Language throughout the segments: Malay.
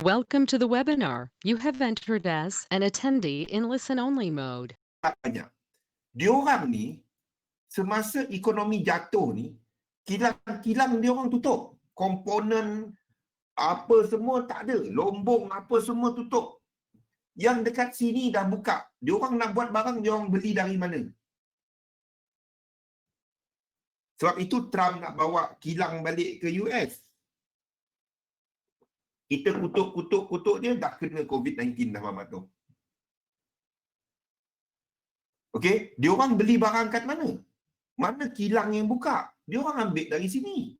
Welcome to the webinar. You have entered as an attendee in listen-only mode. Banyak. Diorang ni, semasa ekonomi jatuh ni, kilang-kilang diorang tutup. Komponen apa semua tak ada. Lombong apa semua tutup. Yang dekat sini dah buka. Diorang nak buat barang, diorang beli dari mana? Sebab itu Trump nak bawa kilang balik ke US. Kita kutuk dia, dah kena COVID-19 dah mamat tu. Okey, diorang beli barang kat mana? Mana kilang yang buka? Diorang ambil dari sini.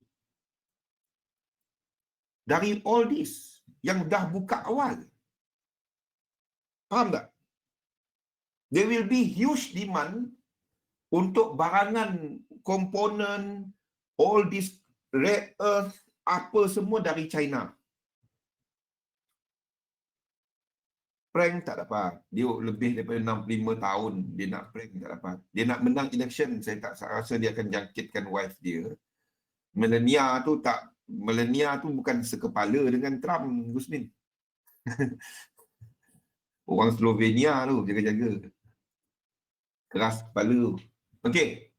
Dari all this yang dah buka awal. Faham tak? There will be huge demand untuk barangan, komponen, all this rare earth, apa semua dari China. Prank tak dapat. Dia lebih daripada 65 tahun dia nak prank tak dapat. Dia nak menang election, saya tak rasa dia akan jangkitkan wife dia. Milenia tu bukan sekepala dengan Trump, Gusmin. Orang Slovenia tu jaga-jaga. Keras kepala tu. Okey.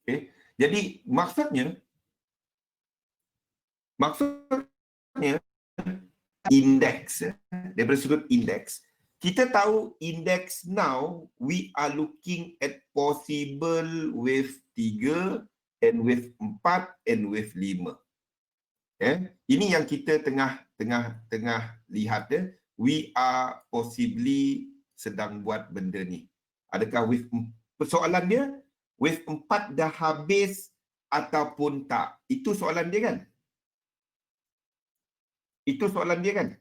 Okay. Jadi maksudnya indeks, daripada sudut indeks, kita tahu indeks now we are looking at possible wave 3 and wave 4 and wave 5. Ini yang kita tengah lihat ya. We are possibly sedang buat benda ni. Adakah wave, persoalan dia wave 4 dah habis ataupun tak? Itu soalan dia kan? Itu soalan dia kan?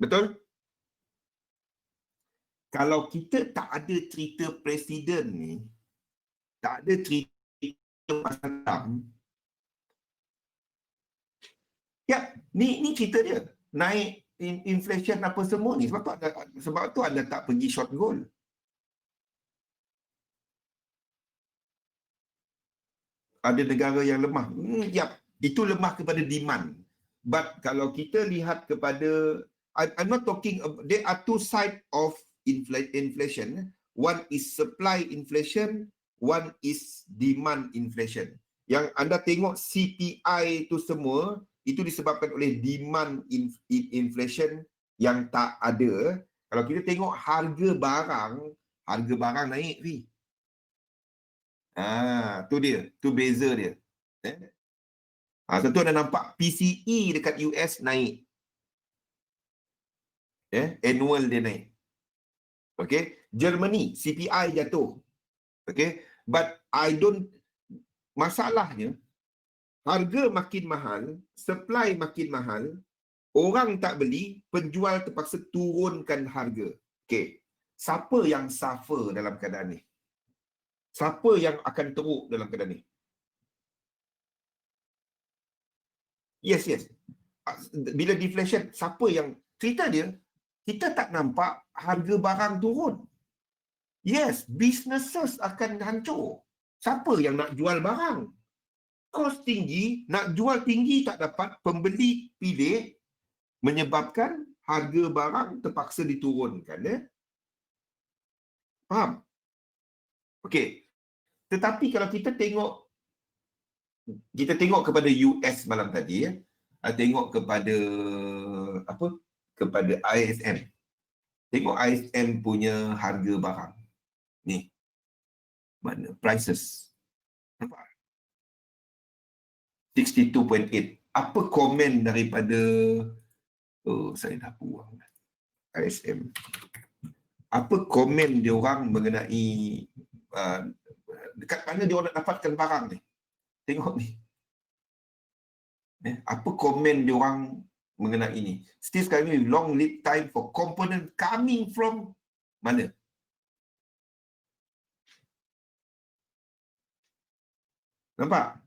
Betul? Kalau kita tak ada cerita presiden ni, tak ada cerita pasal Trump, ya, ni cerita dia. Naik inflation apa semua ni. Sebab tu anda tak pergi short gold. Ada negara yang lemah. Ya, itu lemah kepada demand. But kalau kita lihat kepada, I'm not talking, there are two sides of inflation. One is supply inflation, one is demand inflation. Yang anda tengok CPI itu semua, itu disebabkan oleh demand inflation yang tak ada. Kalau kita tengok harga barang naik, Fi. Tu dia, tu beza dia. Tentu anda nampak PCE dekat US naik. Annual dia naik. Okay, Germany CPI jatuh. Okay, but masalahnya harga makin mahal, supply makin mahal, orang tak beli, penjual terpaksa turunkan harga. Okay, siapa yang suffer dalam keadaan ni? Siapa yang akan teruk dalam keadaan ni? Yes. Bila deflation, siapa yang, cerita dia, kita tak nampak harga barang turun. Yes, businesses akan hancur. Siapa yang nak jual barang? Kos tinggi, nak jual tinggi tak dapat, pembeli pilih, menyebabkan harga barang terpaksa diturunkan. Faham? Okey. Tetapi kalau kita tengok kepada US malam tadi, tengok kepada kepada ISM. Tengok ISM punya harga barang. Ni. Mana? Prices. Nampak? 62.8. Apa komen daripada saya dah buang ISM. Apa komen dia orang mengenai dekat mana dia orang nak dapatkan barang ni? Tengok ni. Apa komen dia orang mengenai ini? Still sekarang ni long lead time for component coming from mana? Nampak?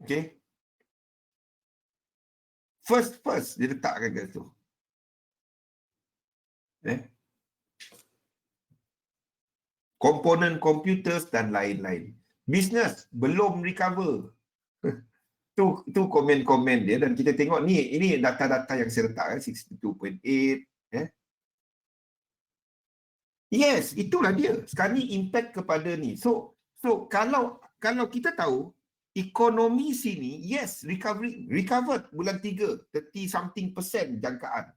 Okay. First dia letakkan kat situ. Komponen computers dan lain-lain. Business belum recover. Tu komen-komen dia, dan kita tengok ini data-data yang saya letak 62.8 Yes, itulah dia. Sekarang ni impact kepada ni. So kalau kita tahu ekonomi sini, yes, recovered bulan 3, 30 something % jangkaan.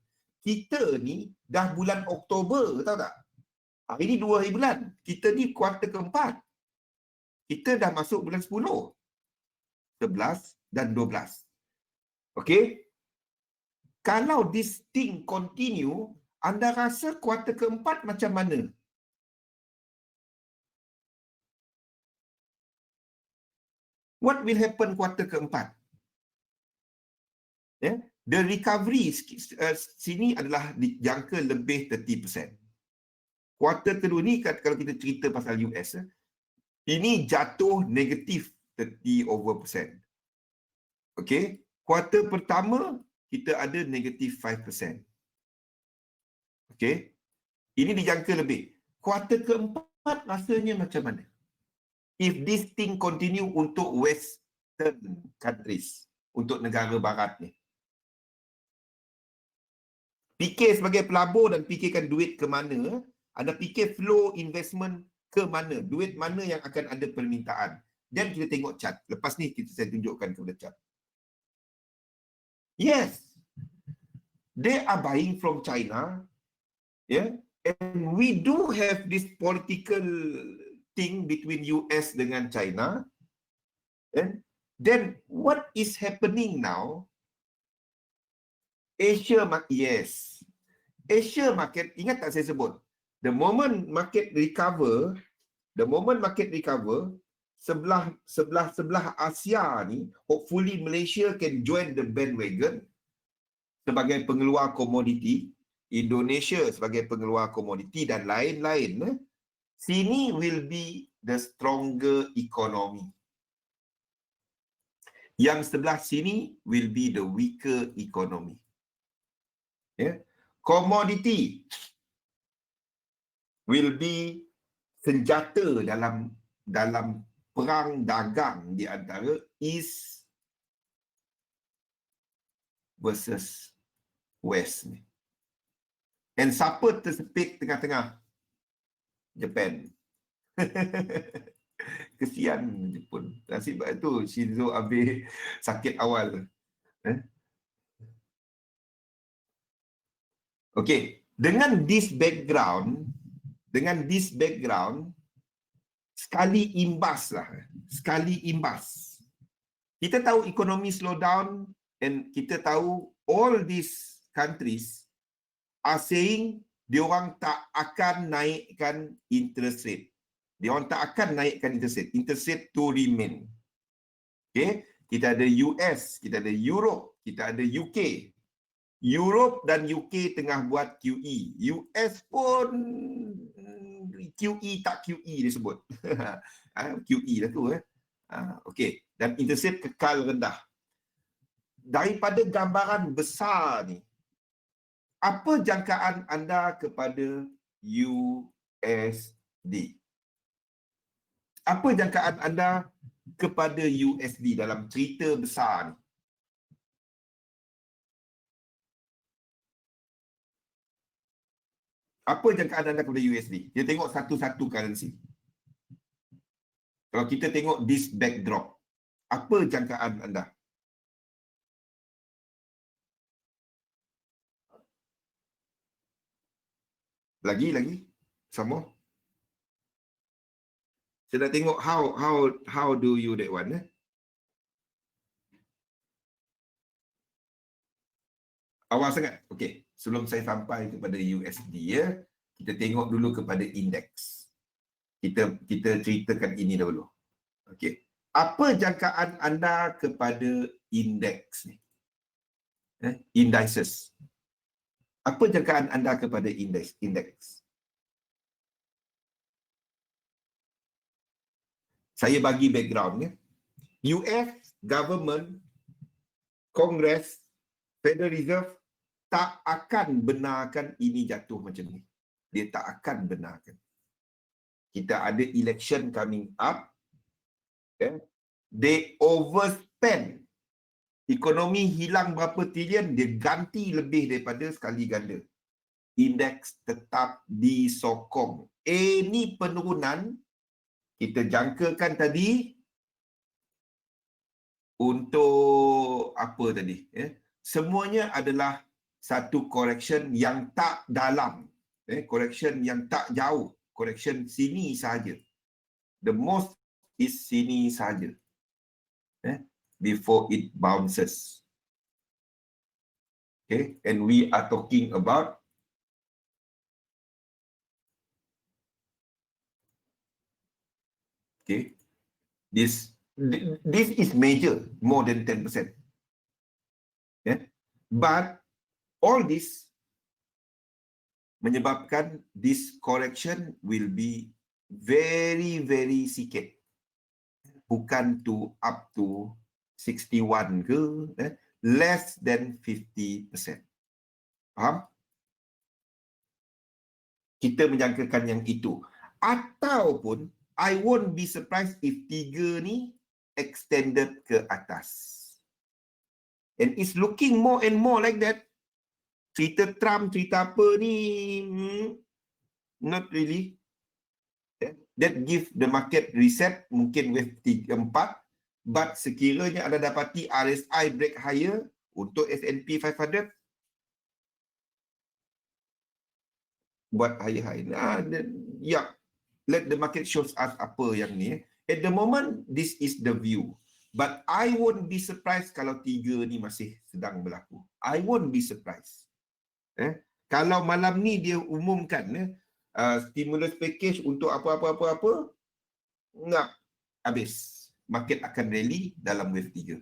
Kita ni dah bulan Oktober, tahu tak? Hari ni 2 hari bulan. Kita ni kuartal keempat. Kita dah masuk bulan 10, 11 dan 12. Okey? Kalau this thing continue, anda rasa kuartal keempat macam mana? What will happen kuartal keempat? The recovery sini adalah dijangka lebih 30%. Kuartal kedua ni, kalau kita cerita pasal US, ini jatuh negatif 30%. Okey, kuartal pertama kita ada negatif 5%. Okey, ini dijangka lebih. Kuartal keempat rasanya macam mana? If this thing continue untuk Western countries, untuk negara barat ni. Fikir sebagai pelabur dan fikirkan duit ke mana, anda fikir flow investment ke mana, duit mana yang akan ada permintaan. Dan kita tengok chart. Lepas ni saya tunjukkan kepada chart. Yes, they are buying from China, and we do have this political thing between US dengan China. And then what is happening now? Asia market, ingat tak saya sebut? The moment market recover, sebelah Asia ni, hopefully Malaysia can join the bandwagon sebagai pengeluar komoditi, Indonesia sebagai pengeluar komoditi dan lain-lain. Sini will be the stronger economy. Yang sebelah sini will be the weaker economy. Komoditi will be senjata dalam perang dagang di antara East versus West ni. And siapa tersepit tengah-tengah? Japan. Kesian Jepun. Nasib baik tu Shinzo Abe sakit awal. Okey, dengan this background, sekali imbas. Kita tahu ekonomi slow down, and kita tahu all these countries are saying diorang tak akan naikkan interest rate. Interest rate to remain. Okay? Kita ada US, kita ada Europe, kita ada UK. Europe dan UK tengah buat QE. US pun QE tak QE dia sebut. QE lah tu. Okey. Dan interest rate kekal rendah. Daripada gambaran besar ni, apa jangkaan anda kepada USD? Apa jangkaan anda kepada USD dalam cerita besar ni? Apa jangkaan anda kepada USD? Kita tengok satu-satu currency. Kalau kita tengok this backdrop, apa jangkaan anda? Lagi? Sama? Saya nak tengok how do you that one. Awal sangat. Okey. Sebelum saya sampai kepada USD, kita tengok dulu kepada indeks. Kita ceritakan ini dahulu. Okey. Apa jangkaan anda kepada indeks ni? Indices. Apa jangkaan anda kepada indeks? Saya bagi background. US government, Congress, Federal Reserve tak akan benarkan ini jatuh macam ni. Dia tak akan benarkan. Kita ada election coming up. They overspend. Ekonomi hilang berapa trilion, dia ganti lebih daripada sekali ganda. Indeks tetap disokong. Ini penurunan kita jangkakan tadi untuk apa tadi? Semuanya adalah satu correction yang tak dalam. Correction yang tak jauh. Correction sini saja. The most is sini saja. Before it bounces. Okay, and we are talking about this is major, more than 10%. But all this menyebabkan this correction will be very, very sikit. Bukan to up to 61 ke, less than 50%. Faham? Kita menjangkakan yang itu. Ataupun, I won't be surprised if 3 ni extended ke atas. And it's looking more and more like that. Cerita Trump, cerita apa ni, not really. That give the market reset, mungkin with 4. But sekiranya anda dapati RSI break higher untuk S&P 500, buat higher. Let the market shows us apa yang ni. At the moment, this is the view. But I won't be surprised kalau 3 ni masih sedang berlaku. I won't be surprised. Kalau malam ni dia umumkan stimulus package untuk apa-apa-apa, enggak, habis. Market akan rally dalam wave 3.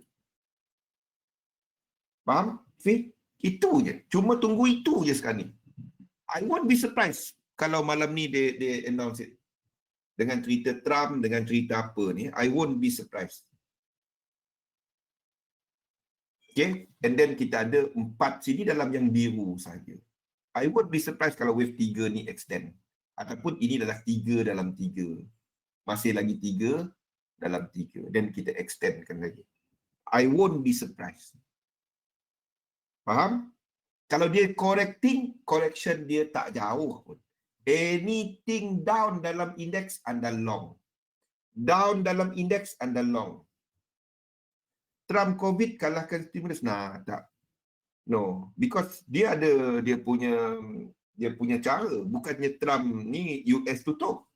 Faham? Fih? Itu je. Cuma tunggu itu je sekarang ni. I won't be surprised kalau malam ni dia announce it. Dengan cerita Trump, dengan cerita apa ni, I won't be surprised. Okay? And then kita ada 4 sini dalam yang biru saja. I won't be surprised kalau wave 3 ni extend. Ataupun ini adalah 3 dalam 3. Masih lagi 3 dalam 3. Dan kita extendkan lagi. I won't be surprised. Faham? Kalau dia correcting, correction dia tak jauh pun. Anything down dalam indeks, anda long. Down dalam indeks, anda long. Trump COVID kalahkan stimulus. Nah, tak. No. Because dia ada dia punya cara. Bukannya Trump ni US tutup.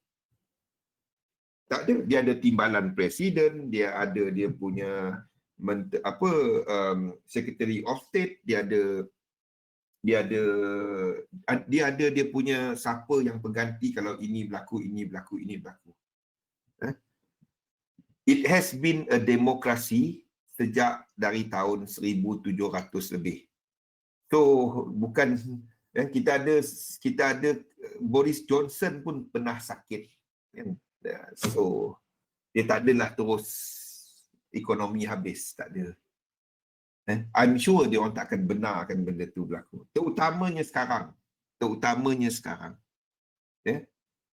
Tak ada. Dia ada timbalan presiden, dia ada dia punya Secretary of State, dia ada dia punya siapa yang pengganti kalau ini berlaku. It has been a democracy sejak dari tahun 1700 lebih. So bukan kita ada Boris Johnson pun pernah sakit. So dia tak adalah terus ekonomi habis, tak ada. I'm sure dia orang tak akan benarkan benda tu berlaku. Terutamanya sekarang.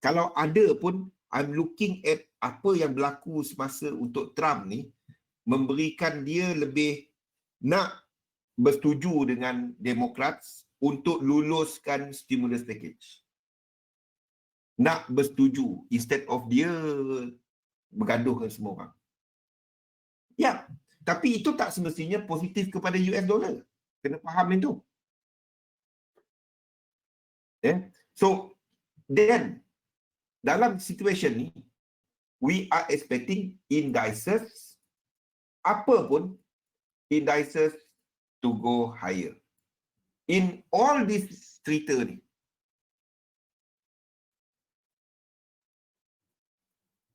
Kalau ada pun, I'm looking at apa yang berlaku semasa untuk Trump ni, memberikan dia lebih nak bersetuju dengan Democrats untuk luluskan stimulus package. Nak bersetuju instead of dia bergaduh dengan semua orang. Ya, tapi itu tak semestinya positif kepada US dollar. Kena faham itu. So, then, dalam situation ni, we are expecting indices, apa pun, indices to go higher. In all this cerita ni,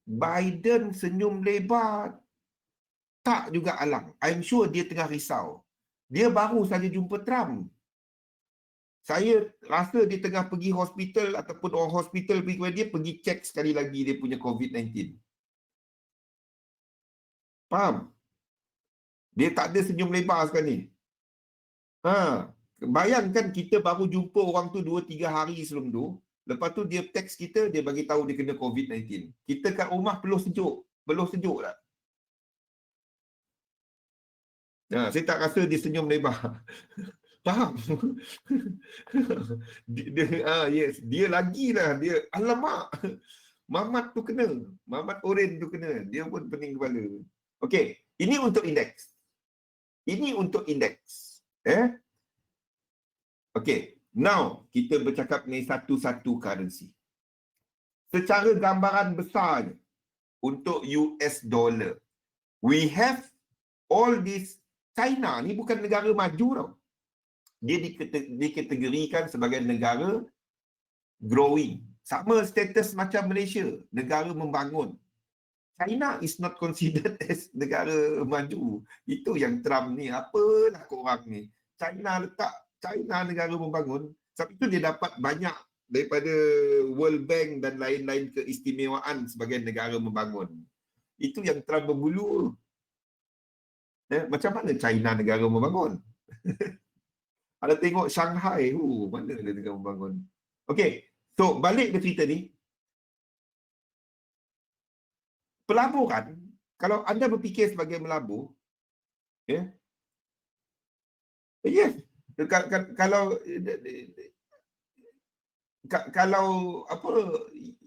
Biden senyum lebar, tak juga alang. I'm sure dia tengah risau. Dia baru saja jumpa Trump. Saya rasa dia tengah pergi hospital ataupun orang hospital pergi kepada dia, pergi cek sekali lagi dia punya COVID-19. Faham? Dia tak ada senyum lebar sekarang ni. Bayangkan kita baru jumpa orang tu 2-3 hari sebelum tu. Lepas tu dia teks kita, dia bagi tahu dia kena COVID-19. Kita kat rumah peluh sejuk tak? Saya tak rasa dia senyum lebar. Faham? Yes, dia lagilah, dia alamak. Mamat tu kena, Mamat Oren tu kena, dia pun pening kepala. Okey, ini untuk indeks. Ini untuk indeks. Okey, now kita bercakap ni satu-satu currency. Secara gambaran besarnya, untuk US dollar, we have all this. China ni bukan negara maju tau. Dia dikategorikan sebagai negara growing. Sama status macam Malaysia, negara membangun. China is not considered as negara maju. Itu yang Trump ni, apalah korang ni. China negara membangun. Sebab itu dia dapat banyak daripada World Bank dan lain-lain keistimewaan sebagai negara membangun. Itu yang Trump berbulu. Macam mana China negara membangun? Ada tengok Shanghai, mana ada negara membangun. Okey, so balik ke cerita ni. Pelaburan, kalau anda berfikir sebagai melabur, kalau apa,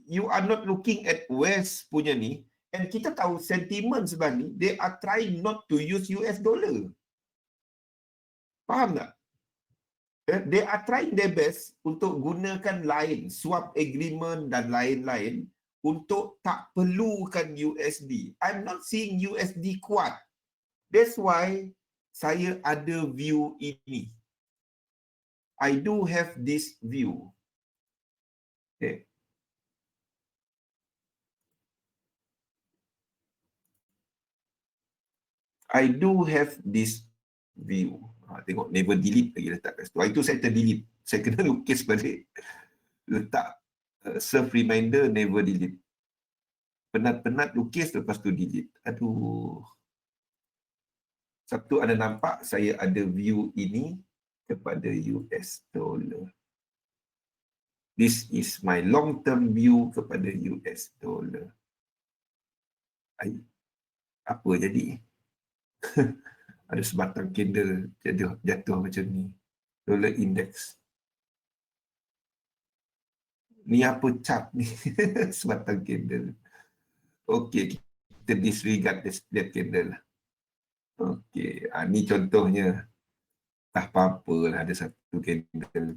you are not looking at West punya ni, and kita tahu sentimen sebelah ni, they are trying not to use US dollar. Faham tak? They are trying their best untuk gunakan lain, swap agreement dan lain-lain untuk tak perlukan USD. I'm not seeing USD kuat. That's why saya ada view ini. I do have this view. Okay. I do have this view. Tengok, never delete lagi letak kat situ. Itu saya terdelete. Saya kena lukis balik. Letak serve reminder, never delete. Penat-penat lukis, lepas tu delete. Aduh. Sabtu anda nampak saya ada view ini kepada US dollar. This is my long-term view kepada US dollar. Apa jadi? Ada sebatang candle jatuh macam ni. Dollar index. Ni apa chart ni? Sebatang candle. Okey, kita disregard that candle. Okey, ni contohnya. Tak apa-apa lah, ada satu candle.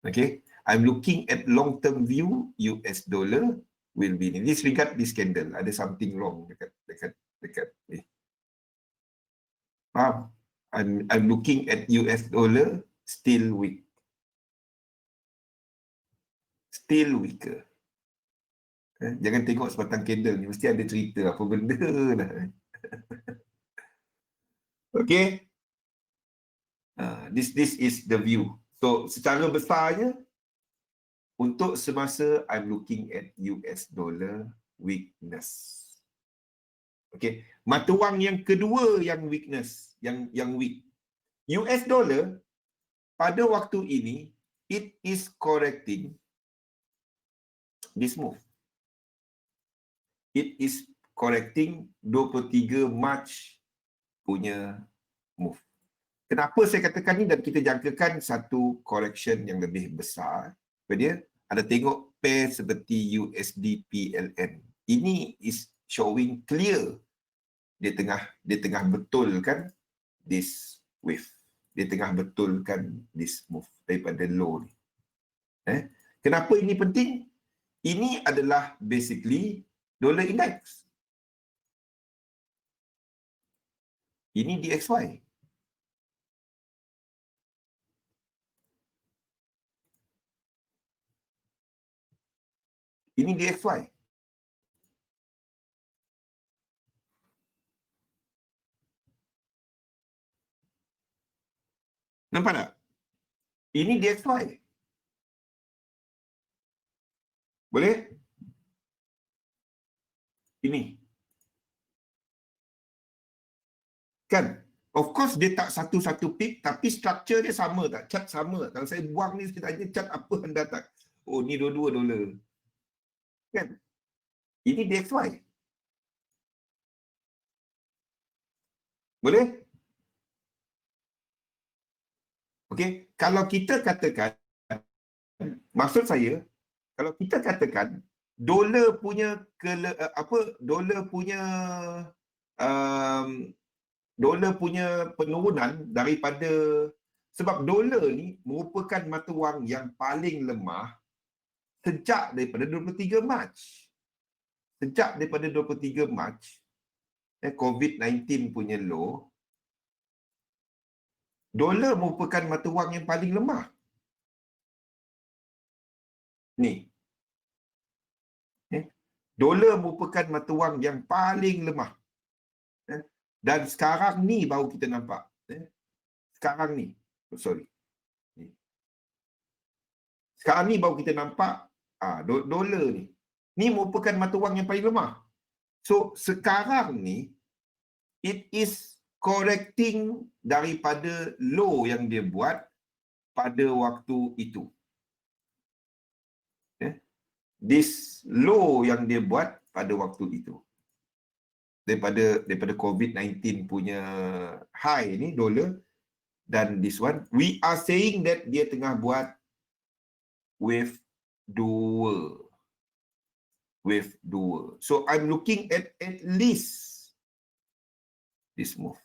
Okay, I'm looking at long-term view US dollar will be ni. Disregard this candle. Ada something wrong dekat ni. Faham? I'm looking at US dollar still weak. Still weaker. Jangan tengok sebatang candle ni, mesti ada cerita apa benda lah. Okay. This is the view. So secara besarnya, untuk semasa I'm looking at US dollar weakness. Okay. Mata wang yang kedua yang weakness, yang weak. US dollar pada waktu ini, it is correcting this move. It is correcting 23 March punya move. Kenapa saya katakan ni dan kita jangkakan satu correction yang lebih besar? Dia ada tengok pair seperti USD PLN. Ini is showing clear dia tengah betulkan this wave. Dia tengah betulkan this move daripada low ni. Kenapa ini penting? Ini adalah basically dollar index. Ini DXY. Ini DXY. Nampak tak? Ini DXY. Boleh? Ini. Kan? Of course dia tak satu-satu pip, tapi structure dia sama tak? Chart sama tak? Kalau saya buang ni, saya tanya chart apa anda tak? Oh, ni dua-dua dolar. Kan? Ini DXY. Boleh? Okey, kalau kita katakan, maksud saya, kalau kita katakan dolar punya um, dolar punya penurunan daripada, sebab dolar ni merupakan mata wang yang paling lemah sejak daripada 23 Mac. Sejak daripada 23 Mac, COVID-19 punya low, dolar merupakan mata wang yang paling lemah. Ni. Dolar merupakan mata wang yang paling lemah. Dan sekarang ni baru kita nampak. Sekarang ni. Sorry. Sekarang ni baru kita nampak dolar ni. Ni merupakan mata wang yang paling lemah. So, sekarang ni, it is correcting daripada low yang dia buat pada waktu itu. This low yang dia buat pada waktu itu. Daripada COVID-19 punya high ni, dolar, dan this one, we are saying that dia tengah buat wave 2. Wave 2. So, I'm looking at least this move.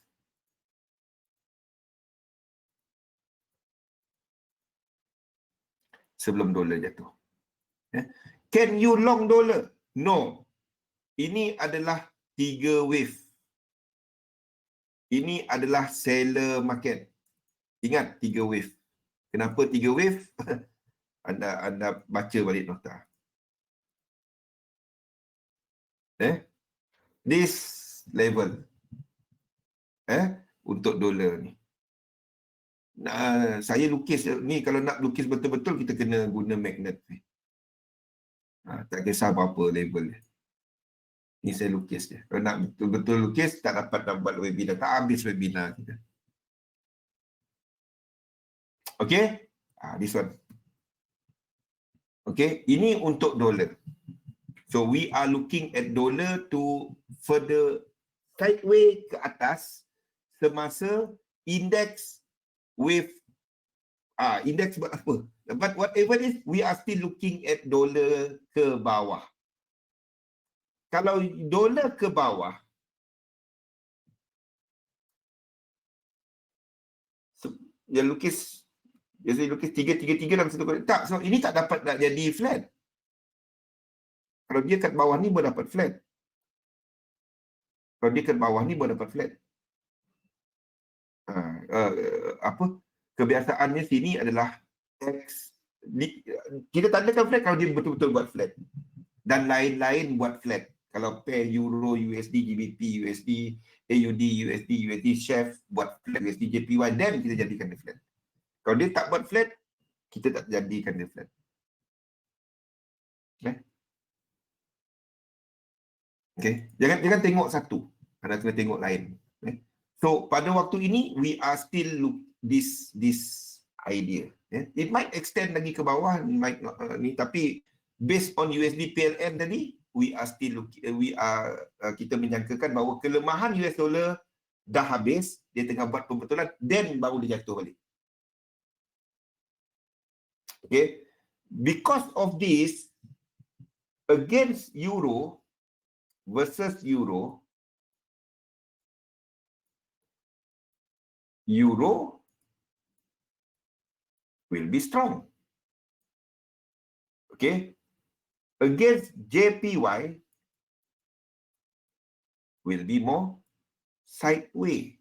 Sebelum dolar jatuh. Can you long dolar? No. Ini adalah 3 wave. Ini adalah seller market. Ingat 3 wave. Kenapa 3 wave? Anda baca balik nota. This level. Untuk dolar ni. Saya lukis ni, kalau nak lukis betul-betul kita kena guna magnet ni. Tak kisah berapa level dia. Ni saya lukis je. Kalau nak betul-betul lukis, tak dapat nak buat webinar. Tak habis webinar kita. Okay? This one. Okay? Ini untuk dolar. So, we are looking at dollar to further sideways ke atas semasa index with index buat apa? But whatever it is, we are still looking at dollar ke bawah. Kalau dolar ke bawah, dia lukis dalam satu kotak. Tak, so ini tak dapat nak jadi flat. Kalau dia kat bawah ni boleh dapat flat. Kalau dia kat bawah ni boleh dapat flat. Kebiasaannya sini adalah X. Kita tandakan flat kalau dia betul-betul buat flat. Dan lain-lain buat flat. Kalau pair Euro, USD, GBP, USD, AUD, USD, USD, Chef buat flat, USD, JPY, then kita jadikan dia flat. Kalau dia tak buat flat, kita tak jadikan dia flat. Okay. Jangan tengok satu. Anda kena tengok lain. So, pada waktu ini, we are still look this idea. It might extend lagi ke bawah, might not, tapi based on USD PLN tadi, we are still kita menyangkakan bahawa kelemahan US dollar dah habis, dia tengah buat pembetulan, then baru dia jatuh balik. Okay, because of this, against euro versus euro will be strong. Okay, against JPY will be more sideways.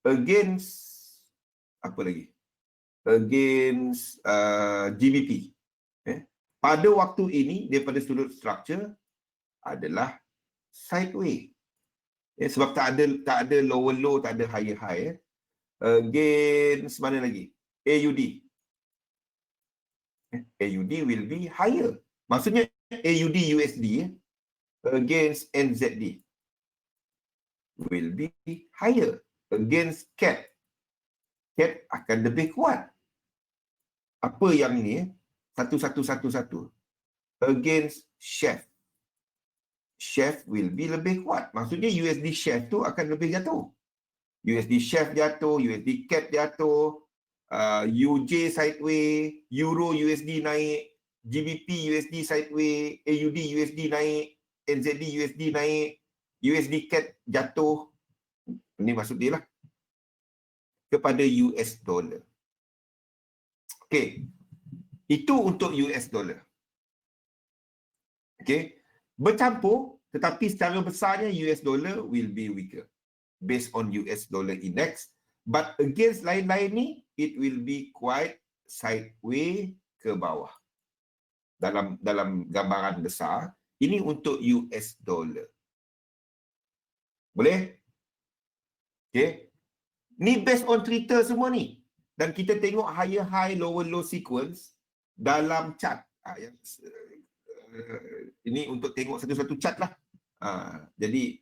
Against apa lagi? Against GBP. Pada waktu ini daripada sudut structure adalah sideways. Sebab tak ada lower low, tak ada higher high. Against mana lagi? AUD. AUD will be higher. Maksudnya AUD USD against NZD will be higher. Against CAD. CAD akan lebih kuat. Apa yang ni? 1111. Against Chef. chef will be lebih kuat. Maksudnya USD chef tu akan lebih jatuh. USD chef jatuh, USD CAD jatuh, UJ sideways, Euro USD naik, GBP USD sideways, AUD USD naik, NZD USD naik, USD CAD jatuh. Ini maksud dia lah. Kepada US dollar. Okey. Itu untuk US dollar. Okey. Bercampur, tetapi secara besarnya US dollar will be weaker based on US dollar index, but against lain-lain ni it will be quite sideways ke bawah. Dalam gambaran besar, ini untuk US dollar. Boleh? Okey. Ni based on cerita semua ni. Dan kita tengok higher high, lower low sequence dalam chart. Ini untuk tengok satu-satu chart lah. Jadi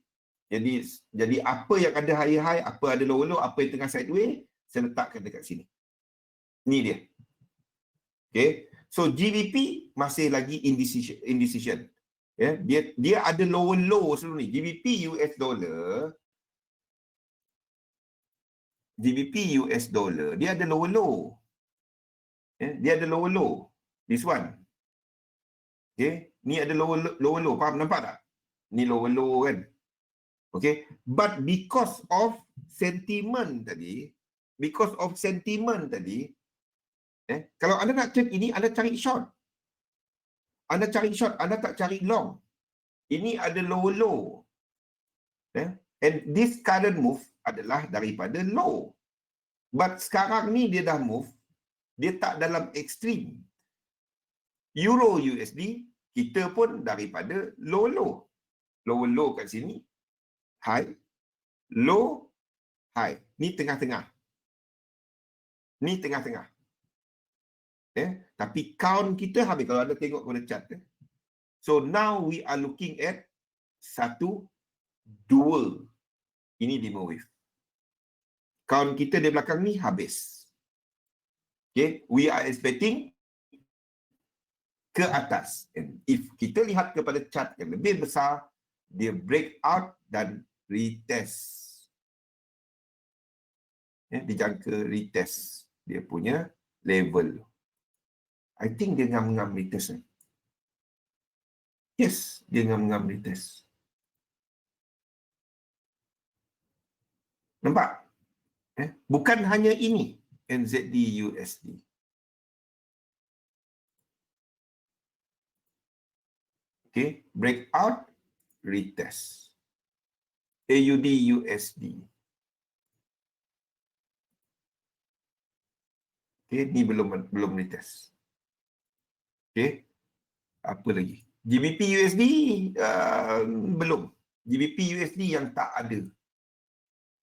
apa yang ada higher high, apa ada lower low, apa yang tengah sideways, saya letakkan dekat sini. Ni dia. Okay. So GBP masih lagi indecision. Ya, dia ada lower low sebelum ni. GBP US dollar, dia ada lower low. Dia ada lower low. This one. Okay. Ni ada lower low. Faham? Nampak tak? Ni lower low kan? Okay. But because of sentiment tadi, kalau anda nak check ini, anda cari short. Anda tak cari long. Ini ada lower low. And this current move adalah daripada low. But sekarang ni dia dah move, dia tak dalam ekstrim. Euro USD, kita pun daripada low. Lower low kat sini, high, low, high. Ni tengah-tengah. Tapi count kita habis kalau anda tengok pada chart. So now we are looking at 1, 2. Ini 5 wave. Count kita di belakang ni habis. Okay, we are expecting ke atas. And if kita lihat kepada chart yang lebih besar, dia break out dan retest. Dijangka retest dia punya level. I think dia ngam-ngam retest. Yes, dia ngam-ngam retest. Nampak? Bukan hanya ini, NZD USD. Okay, breakout, retest. AUD USD. Okay, ni belum retest. Okay, apa lagi? GBP USD belum. GBP USD yang tak ada.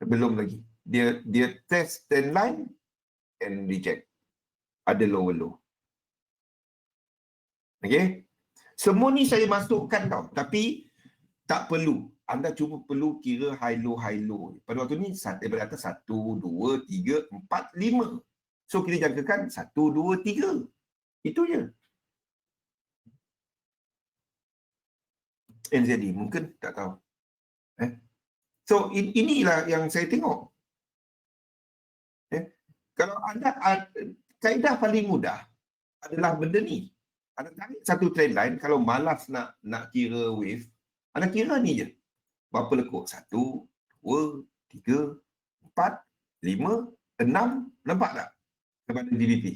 Belum lagi. Dia test trend line and reject. Ada lower low. Okay. Semua ni saya masukkan tau. Tapi tak perlu. Anda cuma perlu kira high low. Pada waktu ni daripada atas 1, 2, 3, 4, 5. So kita jangkakan 1, 2, 3. Itu je. NZD mungkin tak tahu. So inilah yang saya tengok. Kalau anda, kaedah paling mudah adalah benda ni. Anda tarik satu trend line, kalau malas nak kira wave, anda kira ni je. Berapa lekuk? 1, 2, 3, 4, 5, 6. Nampak tak? Kepada GBP.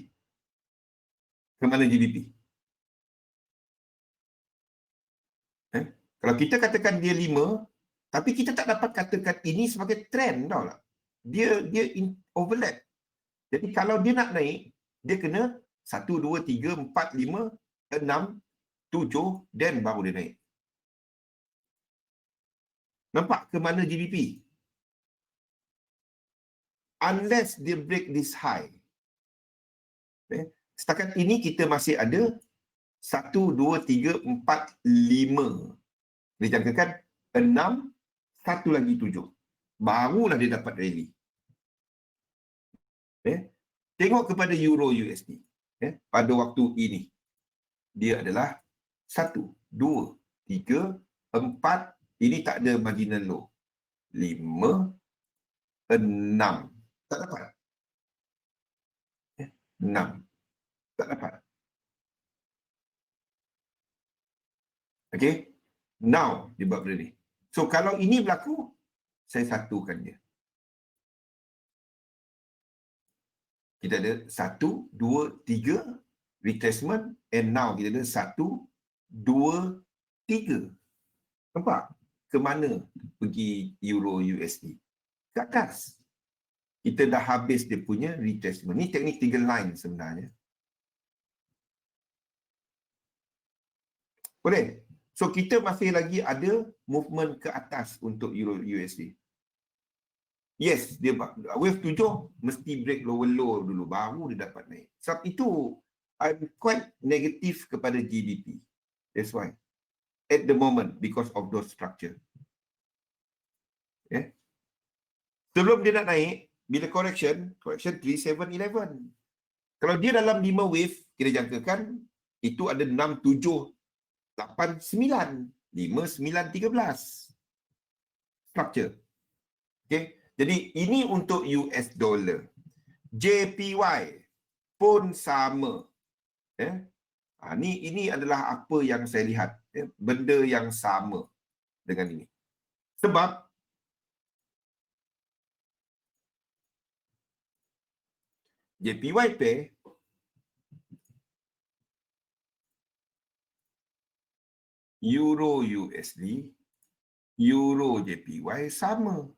Kemana GBP? Kalau kita katakan dia 5, tapi kita tak dapat katakan ini sebagai trend tau lah. Dia overlap. Jadi kalau dia nak naik, dia kena 1, 2, 3, 4, 5, 6, 7, then baru dia naik. Nampak ke mana GBP? Unless dia break this high. Setakat ini kita masih ada 1, 2, 3, 4, 5. Dijangkakan 6, satu lagi 7. Barulah dia dapat rally. Tengok kepada Euro USD. Pada waktu ini, dia adalah 1, 2, 3, 4, ini tak ada marginal low. 5, 6. Tak dapat. 6. Tak dapat. Okay. Now, dia buat benda ni. So, kalau ini berlaku, saya satukan dia. Kita ada 1, 2, 3 retracement, and now kita ada 1, 2, 3. Nampak? Ke mana pergi Euro USD? Ke atas. Kita dah habis dia punya retracement. Ni teknik 3 line sebenarnya. Boleh? So, kita masih lagi ada movement ke atas untuk Euro USD. Yes, dia wave 7 mesti break lower low dulu, baru dia dapat naik. Sebab itu, I'm quite negative kepada GBP. That's why. At the moment, because of those structure. Okay. Sebelum dia nak naik, bila correction 3711. Kalau dia dalam 5 wave, kita jangkakan, itu ada 6, 7, 8, 9. 5, 9, 13. Structure. Okay. Jadi, ini untuk US dollar. JPY pun sama. Ini adalah apa yang saya lihat. Benda yang sama dengan ini. Sebab JPY pair Euro USD, Euro JPY sama.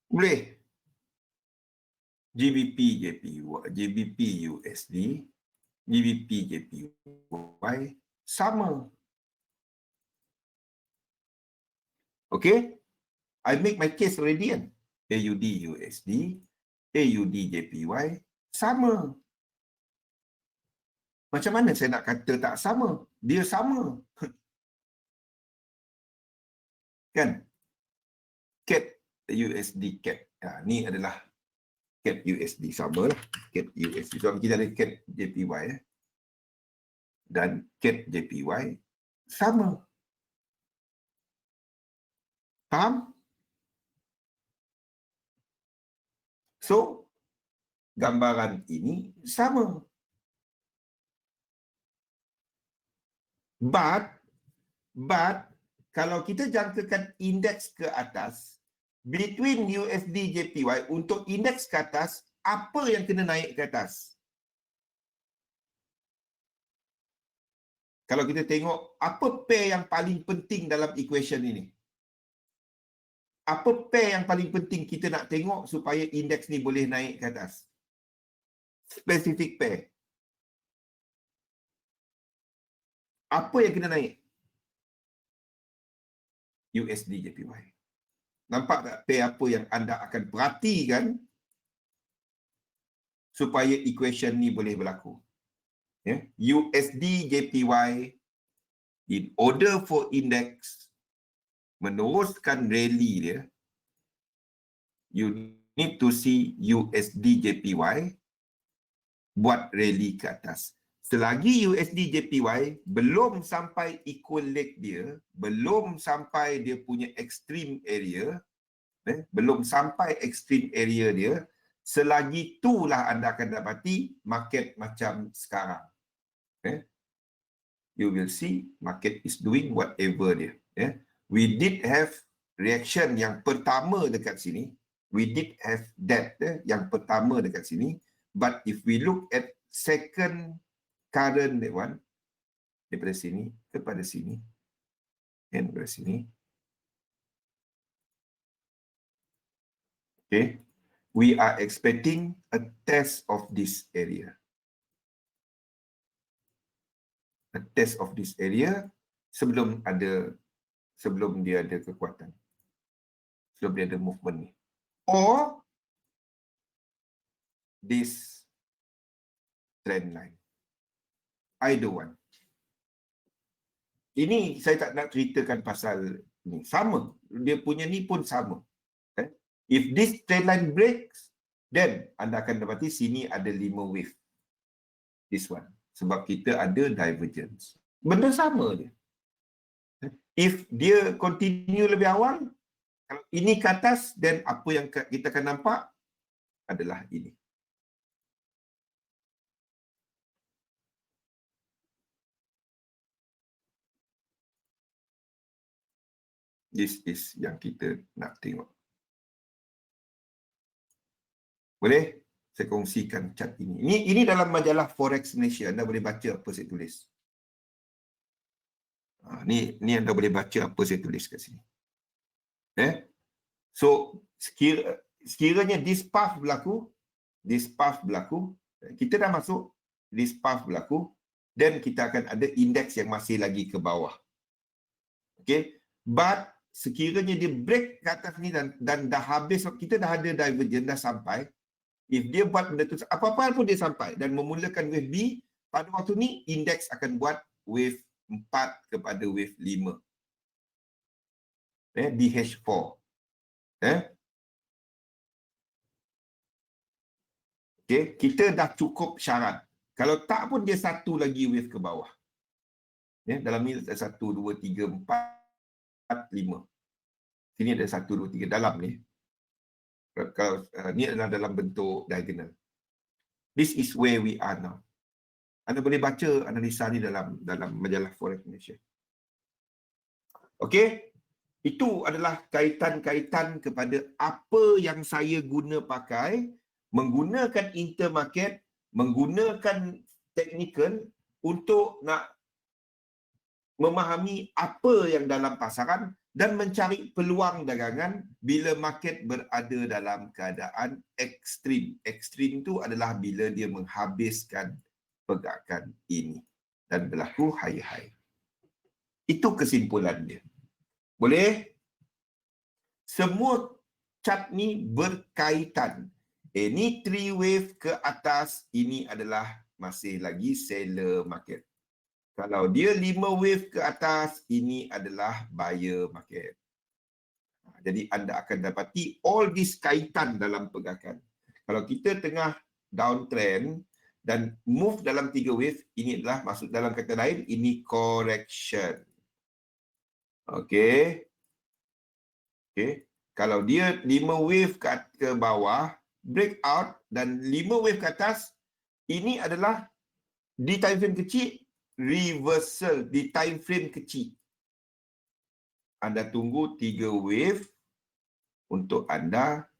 Boleh. GBP JPY, GBP USD, GBP JPY sama. Okay? I make my case already kan. AUD USD, AUD JPY sama. Macam mana saya nak kata tak sama? Dia sama. Kan? CAD USD CAD. Ni adalah CAD USD sama lah. CAD USD. So kita ada CAD JPY dan CAD JPY sama. Faham? So, gambaran ini sama. But, kalau kita jangkakan indeks ke atas, between USD JPY, untuk indeks ke atas, apa yang kena naik ke atas? Kalau kita tengok, apa pair yang paling penting dalam equation ini? Apa pair yang paling penting kita nak tengok supaya indeks ni boleh naik ke atas? Specific pair. Apa yang kena naik? USD JPY. Nampak tak pair apa yang anda akan perhatikan supaya equation ni boleh berlaku? USD JPY, in order for index meneruskan rally dia, you need to see USD JPY buat rally ke atas. Selagi USD JPY belum sampai equal leg dia, belum sampai dia punya extreme area, belum sampai extreme area dia, selagi itulah anda akan dapati market macam sekarang. You will see market is doing whatever dia. We did have reaction yang pertama dekat sini. We did have that yang pertama dekat sini. But if we look at second current that one, daripada sini kepada sini, and daripada sini. Okay. We are expecting a test of this area. A test of this area sebelum dia ada kekuatan. Sebelum dia ada movement ni. Or this trend line. Either one. Ini saya tak nak ceritakan pasal ni. Sama. Dia punya ni pun sama. If this trend line breaks, then anda akan dapati sini ada 5 wave. This one. Sebab kita ada divergence. Benda sama je. If dia continue lebih awal, kalau ini ke atas, then apa yang kita akan nampak adalah ini. This is yang kita nak tengok. Boleh? Saya kongsikan chart ini. Ini dalam majalah Forex Malaysia. Anda boleh baca apa saya tulis. Ni anda boleh baca apa saya tulis kat sini. So, sekiranya this path berlaku, kita dah masuk, this path berlaku, then kita akan ada indeks yang masih lagi ke bawah. Okay? But, sekiranya dia break ke atas ni dan dah habis, kita dah ada divergence, dah sampai, if dia buat benda tu, apa-apa pun dia sampai dan memulakan wave B, pada waktu ni, indeks akan buat wave 4 kepada wave 5. DH4. Okay, kita dah cukup syarat. Kalau tak pun dia satu lagi wave ke bawah. Dalam ni ada 1, 2, 3, 4, 5. Sini ada 1, 2, 3 dalam ni. Kalau ni adalah dalam bentuk diagonal. This is where we are now. Anda boleh baca analisa ni dalam majalah Forex Malaysia. Okey, itu adalah kaitan-kaitan kepada apa yang saya guna pakai, menggunakan intermarket, menggunakan technical untuk nak memahami apa yang dalam pasaran dan mencari peluang dagangan bila market berada dalam keadaan ekstrim. Ekstrim itu adalah bila dia menghabiskan pergerakan ini dan berlaku high-high. Itu kesimpulan dia. Boleh? Semua chart ni berkaitan. Ini 3 wave ke atas, ini adalah masih lagi seller market. Kalau dia 5 wave ke atas, ini adalah buyer market. Jadi anda akan dapati all this kaitan dalam pergerakan. Kalau kita tengah downtrend dan move dalam 3 wave, ini adalah maksud dalam kata lain, ini correction. Okey. Okey. Kalau dia 5 wave ke bawah, breakout dan 5 wave ke atas, ini adalah di time frame kecil, reversal di time frame kecil. Anda tunggu 3 wave untuk anda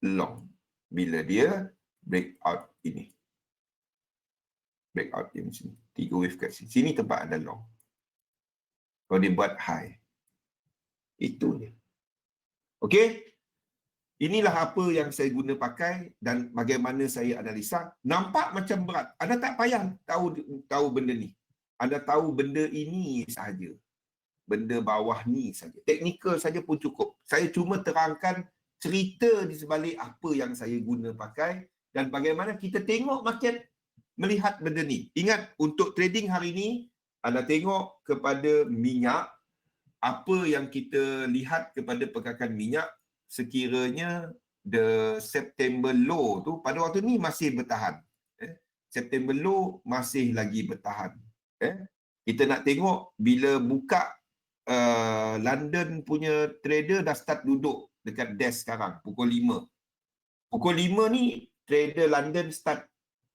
long bila dia breakout ini. Breakout ini sini. 3 wave kat sini. Sini tempat anda long. Kalau dia buat high. Itu dia. Okey? Inilah apa yang saya guna pakai dan bagaimana saya analisa. Nampak macam berat. Anda tak payah tahu benda ni. Anda tahu benda ini sahaja. Benda bawah ni saja. Teknikal saja pun cukup. Saya cuma terangkan cerita di sebalik apa yang saya guna pakai dan bagaimana kita tengok market melihat benda ni. Ingat, untuk trading hari ni, anda tengok kepada minyak, apa yang kita lihat kepada pergerakan minyak, sekiranya the September low tu pada waktu ni masih bertahan. September low masih lagi bertahan. Kita nak tengok bila buka London punya trader dah start duduk dekat desk sekarang pukul 5. Pukul 5 ni trader London start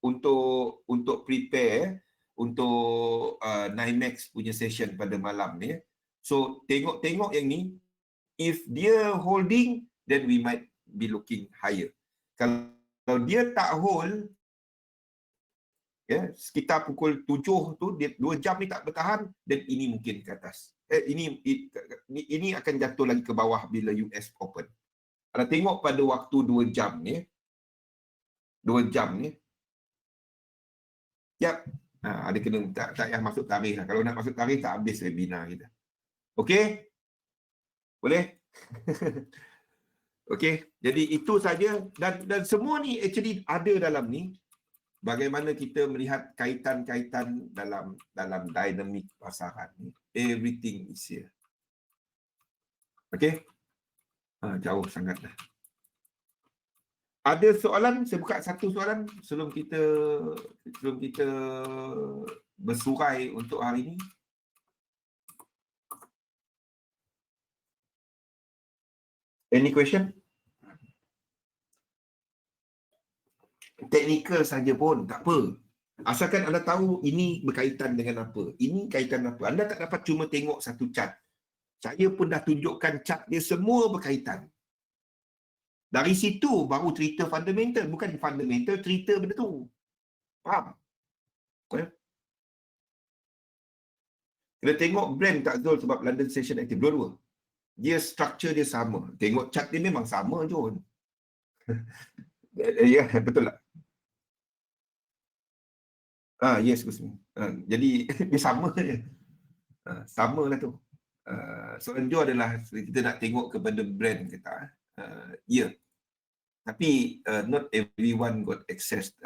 untuk prepare untuk NYMEX punya session pada malam ni. So tengok yang ni, if dia holding, then we might be looking higher. Kalau dia tak hold, sekitar pukul 7 tu, dia 2 jam ni tak bertahan, dan ini mungkin ke atas. Ini akan jatuh lagi ke bawah bila US open. Kalau tengok pada waktu 2 jam ni, 2 jam ni, ada kena tak payah masuk tarikh lah. Kalau nak masuk tarikh tak habis webinar kita. Okey? Boleh? Okey, jadi itu saja dan semua ni actually ada dalam ni. Bagaimana kita melihat kaitan-kaitan dalam dinamik pasaran ni. Everything is here. Okey? Jauh sangatlah. Ada soalan? Saya buka satu soalan sebelum kita bersurai untuk hari ini. Any question? Teknikal saja pun tak apa. Asalkan anda tahu ini berkaitan dengan apa. Ini kaitan apa. Anda tak dapat cuma tengok satu chart. Saya pun dah tunjukkan chart dia semua berkaitan. Dari situ baru cerita fundamental. Bukan fundamental, cerita benda tu. Faham? Kena tengok brand tak Zul sebab London Station Active. Dua-dua. Dia structure dia sama. Tengok chart dia memang sama je. Ya, betul tak? Yes, Gusmi. Jadi dia sama je. Sama lah tu. Soalan Joe adalah kita nak tengok kepada brand ke tak. Ya. Tapi not everyone got access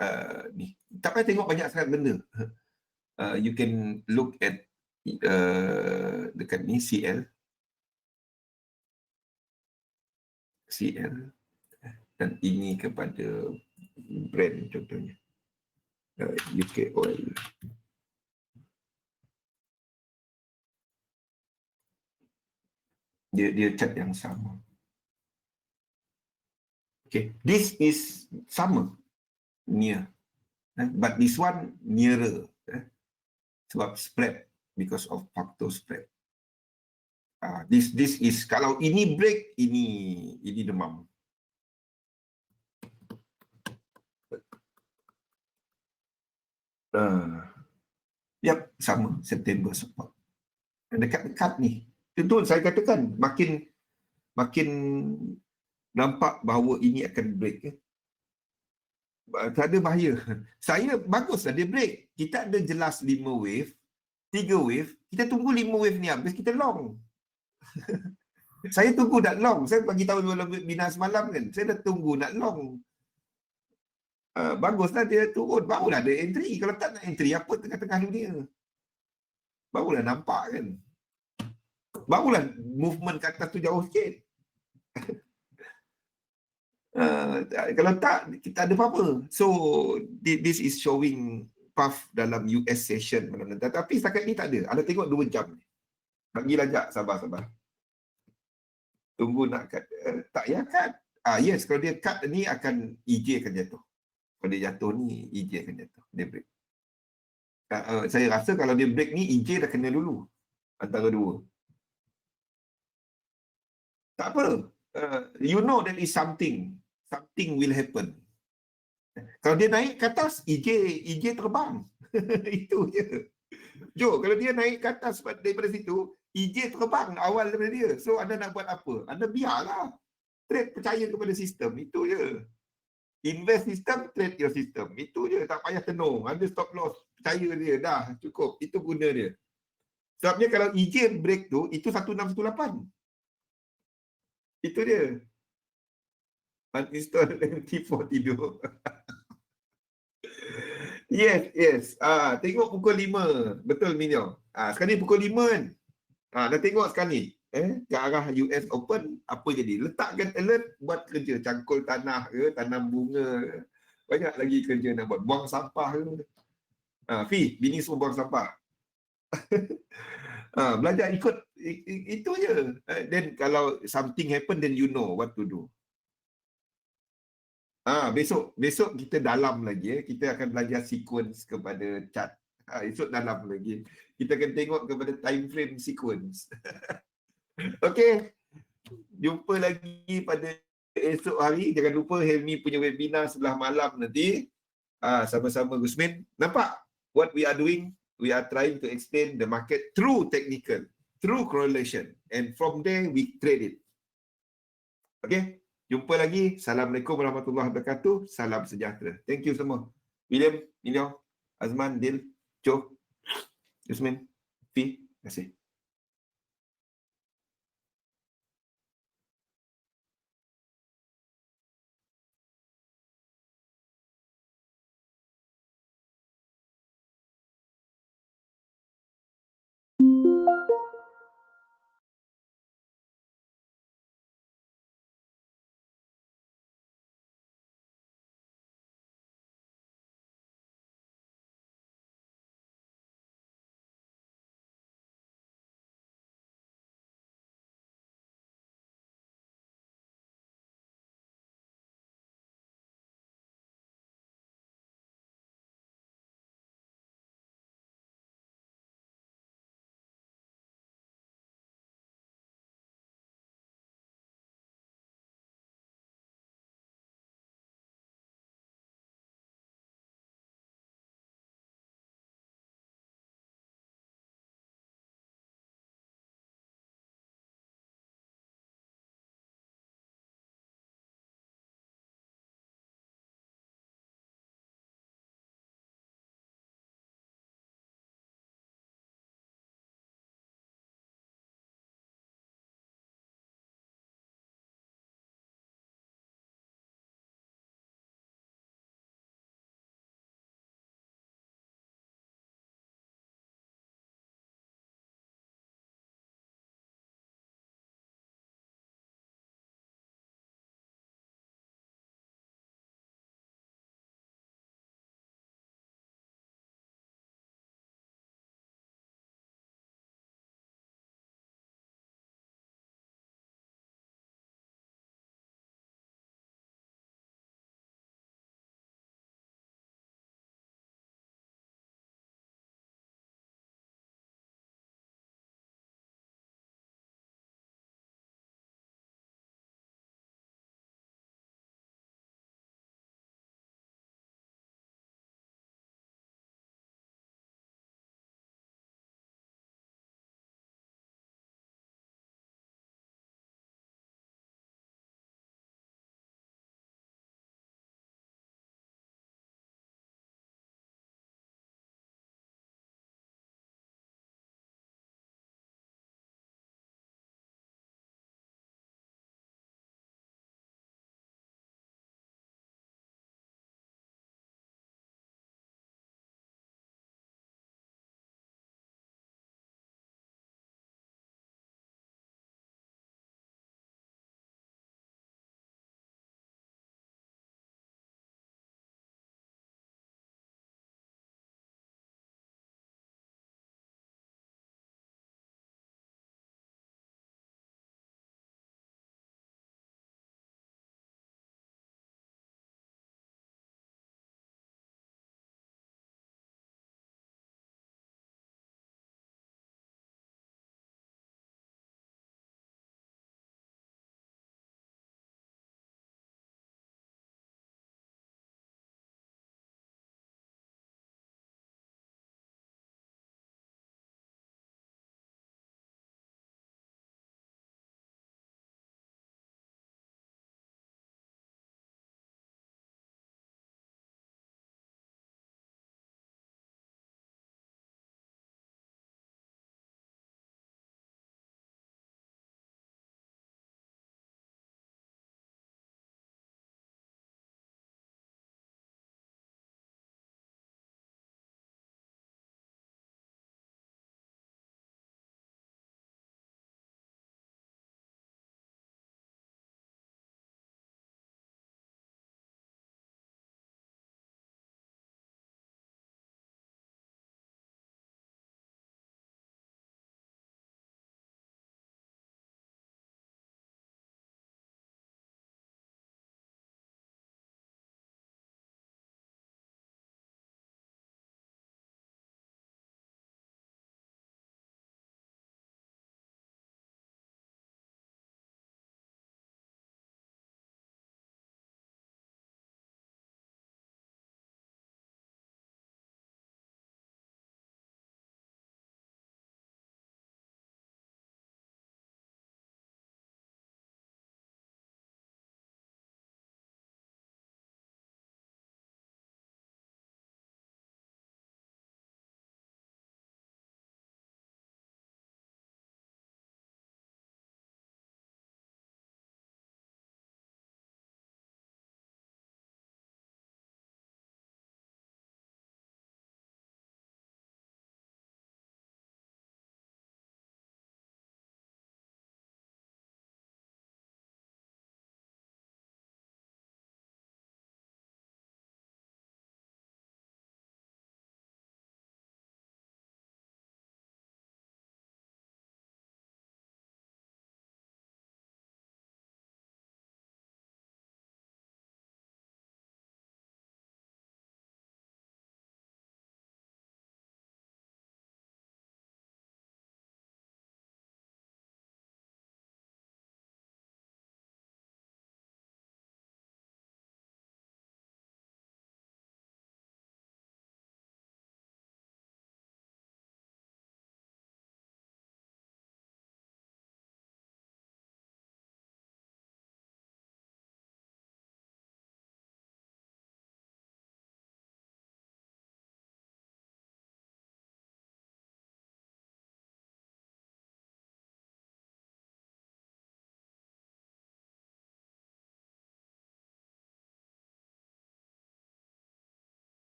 ni. Tak payah tengok banyak sangat benda. You can look at dekat ni CL dan ini kepada brand contohnya. UK Oil. Dia cat yang sama. Okay, this is sama, near, but this one nearer, sebab spread because of factor spread. This is kalau ini break, ini demam. Yap, sama September support. Dekat-dekat ni. Tentu saya katakan makin nampak bahawa ini akan break. Tak ada bahaya. Saya baguslah dia break. Kita ada jelas 5 wave, 3 wave. Kita tunggu 5 wave ni habis, kita long. Saya tunggu nak long. Saya bagi tahu dalam webinar semalam kan. Saya dah tunggu nak long. Baguslah dia turun. Barulah ada entry. Kalau tak nak entry, apa tengah-tengah dunia? Barulah nampak kan. Barulah movement ke atas tu jauh sikit. Kalau tak, kita ada apa-apa. So, this is showing path dalam US session. Tapi setakat ni tak ada. Anda tengok 2 jam. Bagilah jap, sabar-sabar. Tunggu nak cut. Tak payah cut. Yes, kalau dia cut ni akan EJ akan jatuh. Kalau dia jatuh ni, EJ akan jatuh. Dia break. Saya rasa kalau dia break ni, EJ dah kena dulu. Antara dua. Tak apa. You know that is something. Something will happen. Kalau dia naik ke atas, EJ terbang. Itu je. Jo, kalau dia naik ke atas daripada situ, EJ terbang awal daripada dia. So, anda nak buat apa? Anda biarlah. Trade percaya kepada sistem. Itu je. Invest sistem, trade your system. Itu je. Tak payah tenung. Anda stop loss. Percaya dia. Dah, cukup. Itu guna dia. Sebabnya kalau EJ break tu, itu 1618. Itu dia. Uninstall MT4 tidur. Yes. Tengok pukul 5. Betul, Minyo. Sekarang ni pukul 5 kan. Dah tengok sekarang ni. Ke arah US Open, apa jadi? Letakkan alert, buat kerja. Cangkul tanah ke, tanam bunga ke. Banyak lagi kerja nak buat. Buang sampah ke. Fi, bini semua buang sampah. Belajar ikut. Itu je. Then kalau something happen, then you know what to do. Besok kita dalam lagi. Kita akan belajar sequence kepada chart. Esok dalam lagi. Kita akan tengok kepada time frame sequence. Okey. Jumpa lagi pada esok hari. Jangan lupa Helmi punya webinar sebelah malam nanti. Sama-sama Gusmin. Nampak what we are doing? We are trying to explain the market through technical, through correlation. And from there we trade it. Okey. Jumpa lagi. Assalamualaikum warahmatullahi wabarakatuh. Salam sejahtera. Thank you semua. William, Minyo, Azman, Dil, Joe, Yusmin, Fi. Terima kasih.